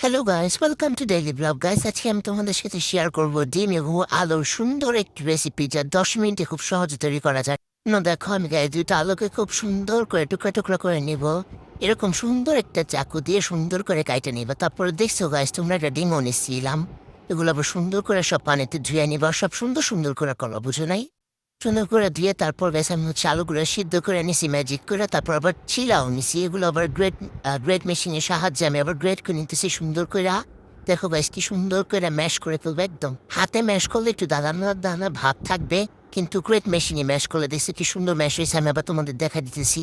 Hello guys, welcome to daily blog guys. আজকে আমি তোমাদের সাথে শেয়ার করব ডিম এবং আলুর সুন্দর একটি রেসিপি যা 10 মিনিটে খুব সহজে তৈরি করা যায়। দেখো আমি গাইস দুইটা আলুকে খুব সুন্দর করে টুকরা টুকরা করে নিব। এরকম সুন্দর একটা চাকু দিয়ে সুন্দর করে কাইটে নিব। তারপরে দেখছো গাইস তোমরা একটা ডিমও নিচ্ছিলাম। এগুলো আবার সুন্দর করে সব পানিতে ধুয়ে নিব, সব সুন্দর সুন্দর করে করো, বুঝো নাই? সুন্দর করে দিয়ে তারপর বেশ আমি আলুগুলো সিদ্ধ করে নিছি ম্যাজিক করে, তারপর আবার চিলাও নিছি। এগুলো আবার গ্রেট মেশিনের সাহায্যে আমি আবার গ্রেট করে নিতেছি সুন্দর করে। দেখো বেশ কি সুন্দর করে ম্যাশ করে ফেলবো একদম। হাতে ম্যাশ করলে একটু দানা দানা ভাব থাকবে, কিন্তু গ্রেট মেশিনে ম্যাশ করলে দেখছি কি সুন্দর ম্যাশ হয়েছে। আমি আবার তোমাদের দেখা দিতেছি।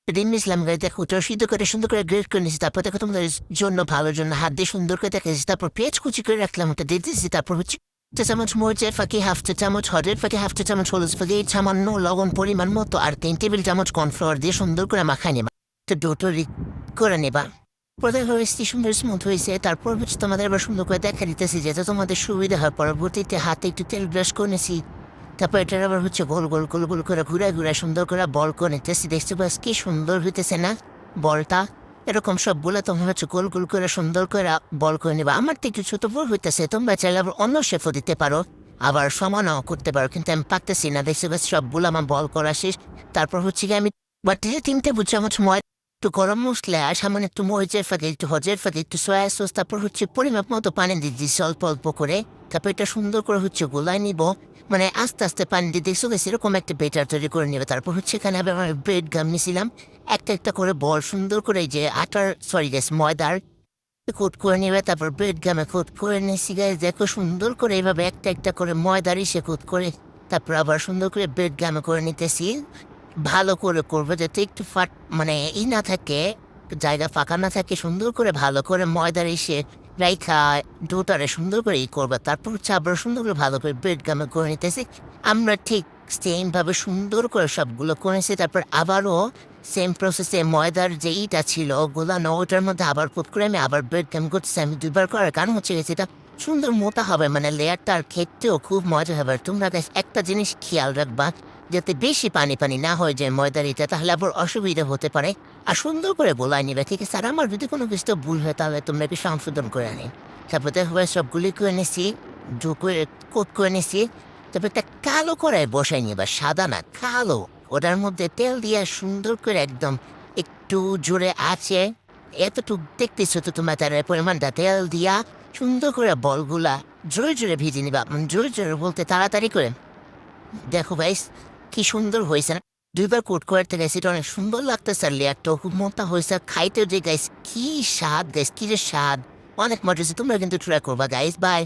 ডিম নিয়েছিলাম গাড়ি, দেখো ওটা সিদ্ধ করে সুন্দর করে গ্রেট করে নিয়েছি। তারপর দেখো তোমাদের জন্য ভালোর জন্য হাত দিয়ে সুন্দর করে দেখেছি। তারপর পেঁয়াজ কুচি করে রাখলাম, ওটা দিয়ে দিয়েছি। তারপর হচ্ছে চা চামচ মরিচের ফাঁকি, হাফ চা চামচ হরের ফাঁকি, হাফ চা চামচ হলুদ ফাঁকি, সামান্য লবণ পরিমাণ মতো, আর 3 টেবিল চামচ কর্নফ্লাওয়ার দিয়ে সুন্দর করে মাখায় নেবা। তো ডোটো করে নেবা। প্রথমে হয়েছে সুন্দর স্মুথ হয়েছে। তারপর হচ্ছে তোমাদের এবার সুন্দর করে দেখা দিতেছি যাতে তোমাদের সুবিধা হয়। পরবর্তীতে হাতে একটু তেল ব্রাশ করে নিয়েছি। তারপর এটার আবার হচ্ছে গোল গোল গোল গোল করে ঘুরে ঘুরে সুন্দর করে বল করে নিতেছি। দেখছি বাস কি সুন্দর হইতেছে না বলটা? এরকম সবগুলো তোমরা হচ্ছে গোল গোল করে সুন্দর করে বল করে নেবা। আমার তো একটু ছোট বল হইতেছে, তোমরা চাইলে আবার অন্য শেফও দিতে পারো, আবার সমানও করতে পারো, কিন্তু আমি পারতেছি না। দেখছি বাস সবগুলো আমার বল করা শেষ। তারপর হচ্ছে কি আমি বাটিতে 3 টেবিল চামচ ময়দা, একটু গরম মশলা, আর সামান্য একটু মরিচের ফাঁকে, একটু হজের ফাঁকে, একটু সয়া সস, তারপর হচ্ছে পরিমাপ মতো পানি দিয়ে দিচ্ছি অল্প অল্প করে। তারপর এটা সুন্দর করে হচ্ছে গোলায় নিব, মানে আস্তে আস্তে পানি দিয়ে দেখছো গেছে এরকম একটা বেটার তৈরি করে নেবে। তারপর হচ্ছে এখানে আমি আমার ব্রেড গাম নিয়েছিলাম, একটা একটা করে বল সুন্দর করে এই যে আটার সরি গ্যাস ময়দার কোট করে নেবে। তারপর ব্রেড গামে কোট করে নিয়েছি গাইস, দেখো সুন্দর করে এইভাবে একটা একটা করে ময়দারই সে কোট করে তারপর আবার সুন্দর করে ব্রেড গামে করে নিতেছি। ভালো করে করবে যাতে একটু মানে না থাকে, জায়গা ফাঁকা না থাকে, সুন্দর করে ভালো করে ময়দার এসে রাইখা ডোটারে সুন্দর করে করবে। তারপর হচ্ছে আবার সুন্দর করে ভালো করে ব্রেড গামে করে নিতেছি। আমরা ঠিক সেমভাবে সুন্দর করে সবগুলো করেছি। তারপর আবারও সেম প্রসেসে ময়দার যে ইটা ছিল গোলানো, ওটার মধ্যে আবার পুট করে আমি আবার ব্রেড গাম করতেছি। আমি 2বার করার কারণ হচ্ছে গেছে এটা সুন্দর মোটা হবে, মানে লেয়ারটা আর খেতেও খুব মজা হবে। আর তোমরা একটা জিনিস খেয়াল রাখবা, যাতে বেশি পানি পানি না হয়ে যায় ময়দার এটা, তাহলে আবার অসুবিধা হতে পারে। আর সুন্দর করে গোলায় নিবে, ঠিক আছে? আর আমার যদি কোনো কিছু ভুল হয় তাহলে তোমরা একটু সংশোধন করে আনি। তারপর দেখো সবগুলি করে নিছি, কোট করে নিছি। তারপর একটা কালো কড়াই বসাই নিবা, সাদা না কালো। ওটার মধ্যে তেল দিয়ে সুন্দর করে একদম একটু জোরে আছে, এতটুক দেখতেছো তো তোমার, তার পরিমাণটা তেল দিয়া সুন্দর করে বলগুলা জোরে জোরে ভিজে নিবা। জোরে জোরে বলতে তাড়াতাড়ি করে। দেখো ভাই কি সুন্দর হয়েছে না? 2বার কোট করতে গেছি, এটা অনেক সুন্দর লাগতেছে। আর লেয়ারটাও খুব মোটা হয়েছে, খাইতেও যে গাইস কি স্বাদ, গাইস কি যে স্বাদ, অনেক মজা হয়েছে। তোমরা কিন্তু ট্রাই করবা গাইস। বাই।